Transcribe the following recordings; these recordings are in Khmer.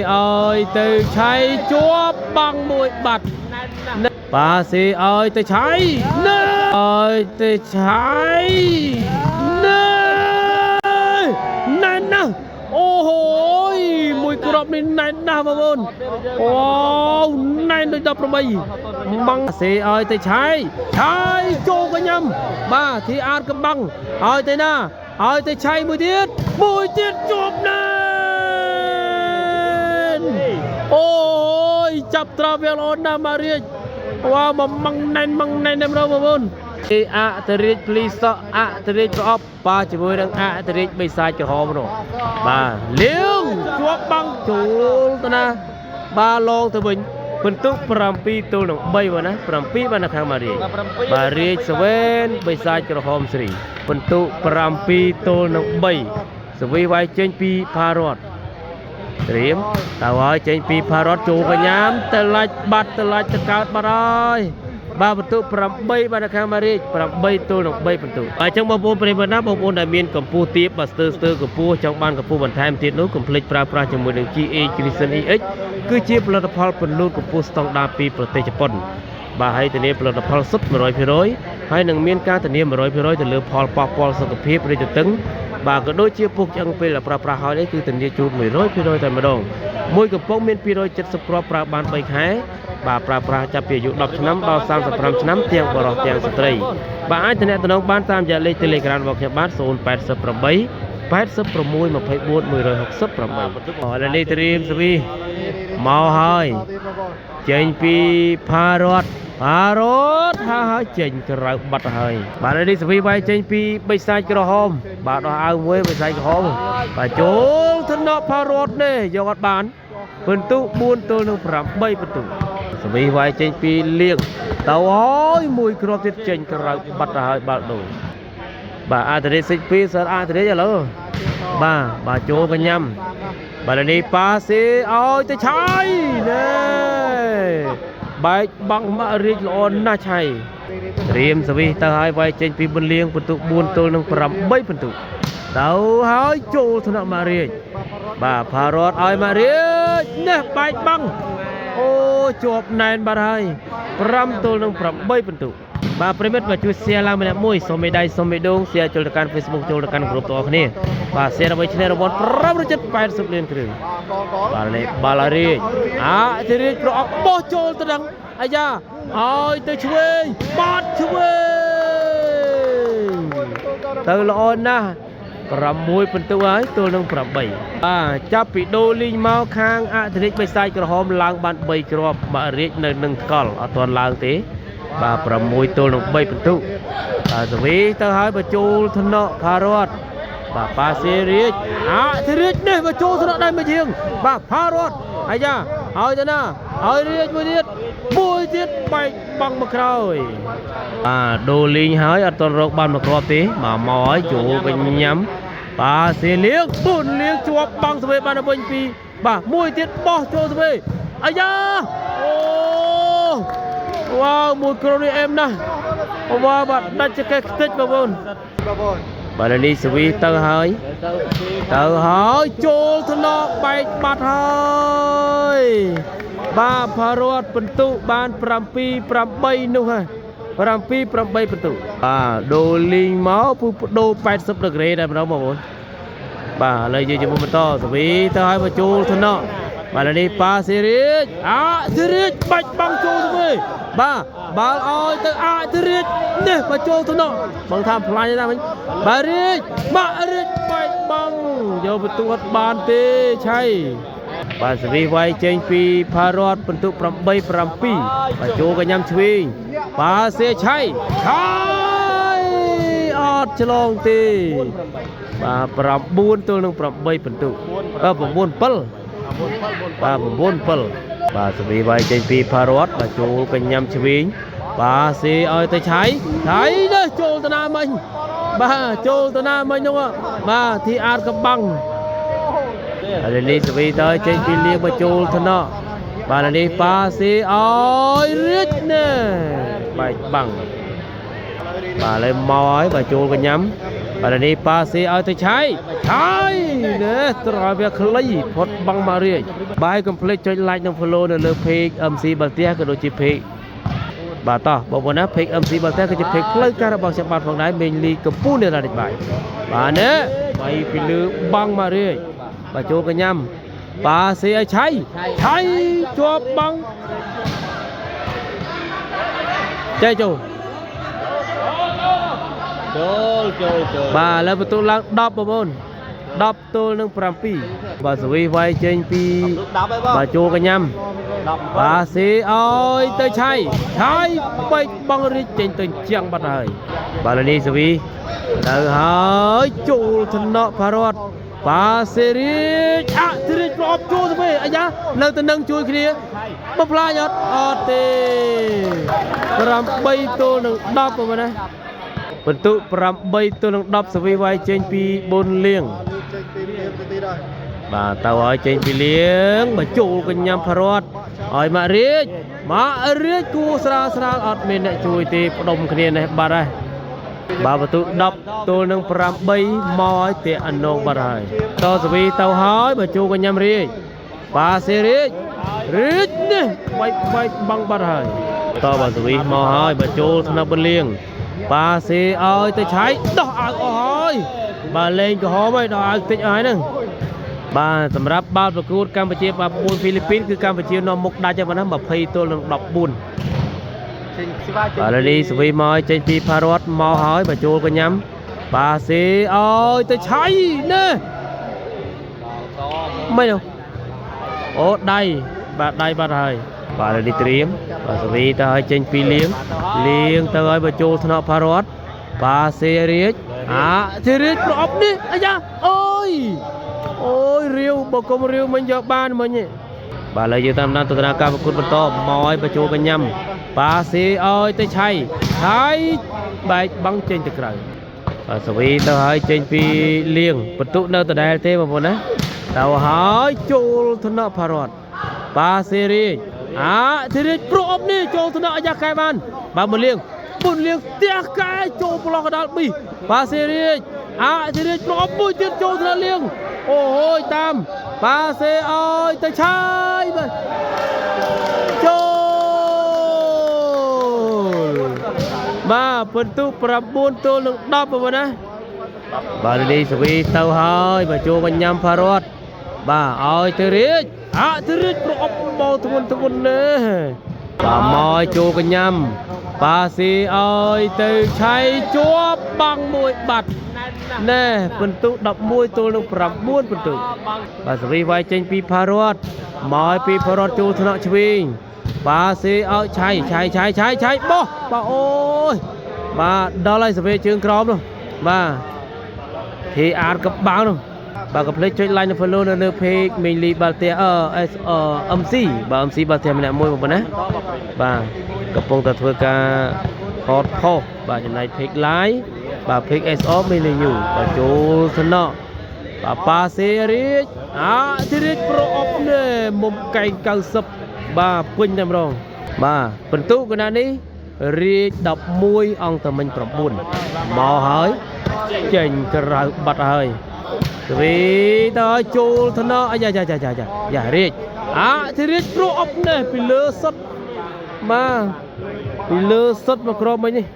ơi từ cháy chúa băng mũi bật bà sĩ ơi từ cháy ơi từ cháy nè ô hôi mùi crop này nè mà bôn wow này nó đập rồi băng sĩ ơi từ cháy chô cái nhầm bà thì ăn cầm băng ơi từ na ơi từ cháy mùi tiết chụp nè ôi chập travel on na Maria wow mà măng nành em đâu mà bôn a trit please a trit op ba chỉ với đang a trit bây sai cho họ rồi ba liêu chuột băng chủ ta na ba lon từ mình bentuk perampi tu nong bay mana perampi mana khang Maria seven bây sai cho họ sri bentuk perampi tu nong bay sevi vai chen pi parot Riêng tao ơi trên pi parot chủ cái nhám tơ lạch bát tơ lạch tơ cao bát ơi ba phần tụ pram bay ba khang Maria pram bay tu nong bay phần tụ ở trong bao bồn bên đó bao bồn đại miền cầm pu tiếp và stir cầm pu trong ban cầm pu bản tham tiết nốt complete pra trong môi trường GA Christian EX cứ chiaផលិតផលពន្លូតកម្ពុជាស្តង់ដារពីប្រទេសជប៉ុនបាទហើយធានាផលិតផលសុទ្ធ 100% ហើយនឹងមានការធានា 100% ទៅលើផលប៉ះពាល់សុខភាពឬទៅទឹកបាទក៏ដូចជាពុកឆ្អឹងពេលប្រើប្រាស់ហើយនេះគឺធានាជូន 100% តែម្ដងមួយកំប៉ុងមាន270គ្រាប់ប្រើបាន3ខែបាទប្រើប្រាស់ចាប់ពីអាយុ10ឆ្នាំដល់35ឆ្នាំទាំងបរិសុទ្ធទាំងស្ត្រីបាទអាចទំនាក់ទំនងបានតាមរយៈលេខ Telegram របស់ខ្ញុំបាទ088 86 24 168ឥឡូវនេះត្រៀមស្វីមកហើយចេញពីផារត់ហើយចេញក្រៅបាត់ហើយបាទឥឡូវនេះស្វីវាយចេញពីបិសាចក្រហមបាទដោះអាវមួយបិសាចក្រហមបាទចូលថ្នាក់ផារត់នេះយកអត់បានពិន្ទុ4ទល់នឹង8ពិន្ទុស្វីវាយចេញពីលៀងទៅហើយមួយគ្រាប់ទៀតចេញក្រៅបាត់ហើយបាល់ដូរបាទអាតរិសិចពីសើអាតរិឥឡូវបាទចូលកញ្ញាំបាទនេះប៉ាសេឲ្យទៅឆៃណែបែកបង់មករៀបល្អណាស់ឆៃត្រៀមសវិសទៅឲ្យវាយចេញពីប៊ុនលៀងបន្ទុក4ទល់នឹង8បន្ទុកទៅហើយចូលថ្នាក់មករៀបបាទផារត់ឲ្យមករៀបនេះបែកបង់អូជាប់ណែនបាត់ហើយ5ទល់នឹង8បន្ទុកបាទប្រិមិត្តជួយ share ឡើងម្នាក់មួយសូមមេដៃសូមមេដង share ចូលទៅកាន់ Facebook ចូលទៅកាន់ក្រុមទាំងអស់គ្នាបាទ share ដើម្បី channel របស់580លានគ្រឿងបាទលេបាល់រីកទីរីកប្រអប់បោះចូលទៅដឹងអាយ៉ាឲ្យទៅឆ្វេងបាត់ឆ្វេងទៅល្អណាស់6ពិន្ទុហើយទល់នឹង8បាទចាប់ពីដូលីងមកខាងអធិរិកបិសាចក្រហមឡើងបាន3គ្រាប់បាក់រាជនៅនឹងថ្កល់អត់ទាន់ឡើងទេបាទ6ទល់នឹង3ពិន្ទុបាទសវីទៅហើយបញ្ចូលថ្នាក់ផារត់បាទប៉ាសេរីកអធិរិកនេះបញ្ចូលថ្នាក់ដៃមួយជាងបាទផារត់អាយ៉ាហើយទៅណាហើយរាជមួយទៀតបែកបង់មកក្រោយបាទដូលីងហើយអត់ទាន់រកបានមកគ្រាប់ទេបាទមកហើយចូលវិញញ៉ាំបាទសេលៀងពុនលៀងជាប់បង់ស្វេបានវិញពីបាទមួយទៀតបោះចូលស្វេអាយ៉ាអូវ៉ាវមួយគ្រាប់នេះអែមណាស់វ៉ាបាទដាច់ចកេះខ្ទេចបងប្អូនបាទនេះស្វីទៅហើយចូលថ្នាក់បែកបាត់ហើយបាទផារត់ពិន្ទុបាន7 8នោះហើយ7 8ពិន្ទុបាទដូលីងមកពុះដូ80ដឺក្រេដែរបងប្អូនបាទឥឡូវយើងជាមួយបន្តស្វីទៅហើយបញ្ចូលថ្នាក់បាទនេះប៉ាសេរីកសេរីកបាច់បង់ចូលស្វីបាទបាល់ឲ្យទៅសេរីកនេះបញ្ចូលថ្នាក់បងថាផ្លាញ់ណាវិញបាទរីកបាច់បង់យកបន្ទុកអត់បានទេឆៃបាទសវីវាយចេញពីផារត់បន្ទុក8 7បាទចូលកញ្ញាំឆ្វេងបាទសេឆៃអត់ឆ្លងទេបាទ9ទល់នឹង8បន្ទុក9 7បាទ9 7បាទសវីវាយចេញពីផារត់បាទចូលកញ្ញាំឆ្វេងបាទសេឲ្យទៅឆៃនេះចូលទៅណាមិញបាទចូលទៅណាមិញនោះបាទទីអាតកំបាំងឥឡូវនេះសវីទៅចេញពីលៀងបញ្ចូលថ្នាក់បាទឥឡូវនេះប៉ាសេឲ្យរៀចណែបែកបាំងបាទឥឡូវមកហើយបាទចូលកញ្ញាំ បាទនេះប៉ាសេឲ្យទៅឆៃនេះត្រង់វាខ្លីផុតបង់មករៀងបាយកុំភ្លេចចុច like និង follow នៅលើ page MC បាល់ទះក៏ដូចជា page បាទតោះបងប្អូនណា page MC បាល់ទះគឺជា page ផ្លូវការរបស់ខ្ញុំបាទផងដែរមេញលីកំពូលនៅរាជបាយបាទនេះបីពីលើបង់មករៀងបាទចូលកញ្ញាំប៉ាសេឲ្យឆៃជាប់បង់ចេះចូលបាទឥឡូវបន្ទូឡើង10បងប្អូន10ទល់នឹង7បាទសវីវាយចេញពីបាទចូលកញ្ញាំបាទសេឲ្យទៅឆៃបែកបងរីកចេញទៅជាងបាត់ហើយបាទនេះសវីទៅហើយចូលថ្នាក់ផារ៉ាត់បាទសេរីអធិរិទ្ធប្រអប់ចូលទៅអាយ៉ានៅទៅនឹងជួយគ្នាបំផ្លាញអត់ទេ8ទល់នឹង10បងប្អូនណាបន្ទុ8ទល់នឹង10សវីវាយចេញពីប៊ុនលៀងបាទទៅឲ្យចេញពីលៀងមកចូលកញ្ញាំផារ៉ាត់ឲ្យមករៀចគូស្រាលអត់មានអ្នកជួយទេផ្ដុំគ្នានេះបាត់ហើយបាទបន្ទុ10ទល់នឹង8មកឲ្យទេអនងបាត់ហើយតសវីទៅហើយមកចូលកញ្ញាំរៀចបាទសេរីនេះបែកបង់បាត់ហើយតបាទសវីមកហើយមកចូលថ្នាក់ប៊ុនលៀងប៉ាសេឲ្យទៅឆៃដោះអាវអស់ហើយបាទលេងក្រហមហើយដោះអាវតិចហើយហ្នឹងបាទសម្រាប់បាល់ប្រកួតកម្ពុជាបាល់4ហ្វីលីពីនគឺកម្ពុជានាំមុខដាច់ហើយណា20ទល់នឹង14បាទលីសវីមកចេញពីផារ៉ាត់មកហើយបាទចូលកញ្ញាំប៉ាសេឲ្យទៅឆៃនេះមិនអូដៃបាទដៃបាត់ហើយបាទលីត្រៀមបាទសវីទៅឲ្យចេញពីលៀងទៅឲ្យបញ្ចូលថ្នាក់ផារ៉ាត់ប៉ាសេរៀចធិរិទ្ធប្រអប់នេះអាយ៉ាអូយរាវបើគុំរាវមិញយកបានមិញទេបាទឥឡូវយើងតាមដានទស្សនាការប្រកួតបន្តមកឲ្យបញ្ចូលកញ្ញាំប៉ាសេឲ្យទៅឆៃបែកបង់ចេញទៅក្រៅបាទសវីទៅឲ្យចេញពីលៀងបន្ទុកនៅដដែលទេបងប្អូនណាទៅឲ្យចូលថ្នាក់ផារ៉ាត់ប៉ាសេរៀចធិរិទ្ធប្រអប់នេះចូលថ្នាក់អាយ៉ាកែបានបាទប៊ុនលៀងផ្ទះកែចូលប្រឡោះកដាលប៊ីប៉ាសេរីចធិរិទ្ធប្រអប់មួយទៀតចូលថ្នាក់លៀងអូយតាមប៉ាសេឲ្យទៅឆាយបាទចូលបាទបន្ទុក9ទល់នឹង10បងប្អូនណាបាទលីសវីទៅហើយបាទចូលកញ្ញាំផារ៉ាត់បាទឲ្យធិរិទ្ធប្រអប់មកធ្ងន់នេះបាទមកចូលកញ្ញាំប៉ាស៊ីឲ្យទៅឆៃជាប់បាំងមួយបាត់ណែបន្ទុក11ទល់នឹង9បន្ទុកបាទសវីវាយចេញពីផារ៉ាត់មកពីផារ៉ាត់ចូលថ្នាក់ឆ្វេងប៉ាស៊ីឲ្យឆៃបោះបាទអូយបាទដល់ហើយសវីជើងក្រោមនោះបាទធីអាតកបាំងនោះបាទកុំភ្លេចចុច like និង follow នៅលើ page មេញលីបាល់ទះMC បាទ MC បាល់ទះម្នាក់មួយបងប្អូនណាបាទកំពុងតែធ្វើការថតផុសបាទចំណែក page live បាទ page SO មេញលី new បាទចូលថ្នាក់បាទប៉ាសេរីចធិរិទ្ធប្រអប់នេះមុំកែង90បាទពេញតែម្ដងបាទបន្ទុកកណ្ដាលនេះរាជ11អង្គតមិញ9មកហើយចេញក្រៅបាត់ហើយវីទៅចូលថ្នាក់អាយ៉ារាជធិរិទ្ធប្រអប់នេះពីលើសុតបាទពីលើសុតមកក្របមិញនេះ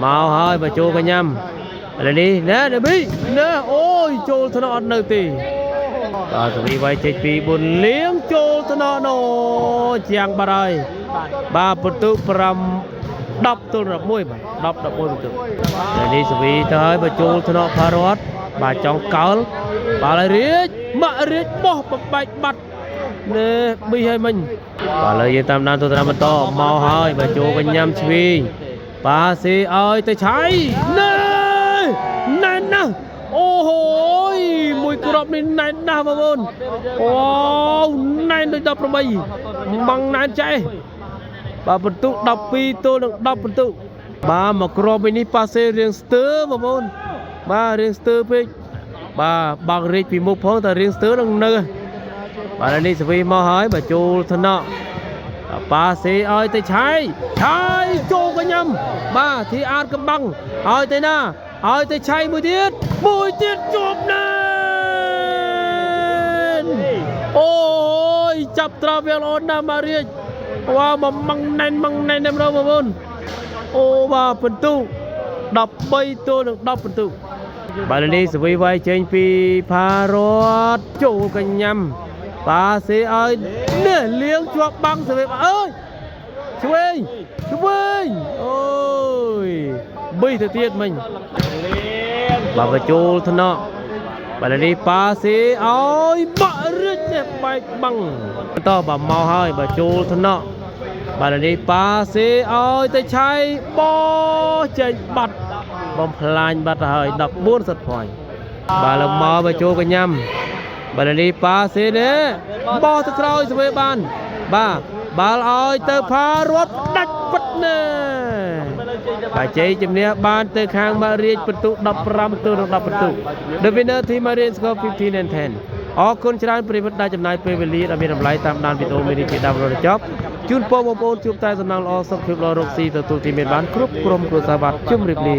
មកហើយបើចូលកញ្ញាំឥឡូវនេះណែអូយចូលថ្នាក់អត់នៅទេបាទសវីវាយចេញពីប៊ុនលៀងចូលថ្នាក់ណូជាងបាត់ហើយបាទបន្ទុក10ទល់11បាទ10 11បន្ទុកឥឡូវនេះសវីទៅហើយបើចូលថ្នាក់ផារ៉ាត់បាទចង់កោលបាទរាជបោះបំបែកបាត់នេះប៊ីឲ្យមិញបាទឥឡូវយើងតាមដានទស្សនាបន្តមកហើយបាទចូលកញ្ញាំឆ្វេងប៉ាសេឲ្យទៅឆៃណែណាអូហូយមួយគ្រាប់នេះណែនណាស់បងប្អូនអូណែនដូច18ម៉ងណែនចេះបាទបន្ទុក12ទល់នឹង10បន្ទុកបាទមកគ្រាប់នេះប៉ាសេរៀងស្ទើបងប្អូនបាទរៀងស្ទើពេកបាទបាក់រៀកពីមុខផងតែរៀងស្ទើនឹងនៅបាទនេះសវីមកហើយបាទចូលថ្នាក់ប៉ាសេឲ្យទៅឆៃចូលកញ្ញាំបាទធីអាតកំបាំងឲ្យទៅណា ឲ្យទៅឆៃមួយទៀតជាប់ណានអូយចាប់ត្រប់វាល្អណាស់ម៉ារៀចវ៉ាមកម៉ងណែនណាស់បងប្អូនអូបាទបន្ទុក13ទល់នឹង10បន្ទុកបាទនេះសវីវាយចេញពីផារតចូលកញ្ញាំបាសេឲ្យនេះលៀងជាប់បាំងសវីអើយឆ្វេងអូយបីទៅទៀតមិញបាទបញ្ចូលថ្នាក់បាទនេះប៉ាសេឲ្យបាក់រឹចនេះបែកបាំងតោះបាទមកហើយបាទចូលថ្នាក់បាទនេះប៉ាសេឲ្យទៅឆៃបោចេញបាត់បំផ្លាញបាត់ហើយ14សិតpointបាទលើមកបញ្ចូលកញ្ញាំបាទនេះប៉ាសេនេះបោទៅក្រោយស្វេបានបាទបាល់ឲ្យទៅផារត់ដាច់ពិតណាបាទជ័យជំនះបានទៅខាងម៉ារៀចបន្ទុក15ទល់នឹង10បន្ទុក The winner team Marian score 15 and 10 អរគុណច្រើនប្រិយមិត្តដែលចំណាយពេលវេលាដ៏មានតម្លៃតាមដានវីដេអូមេនេះជាដើមរហូតដល់ចប់ជូនពរបងប្អូនជួបតែសំណាងល្អសុខភាពល្អរកស៊ីទទួលទីមានបានគ្រប់ក្រុមគ្រួសារបាទជម្រាបលា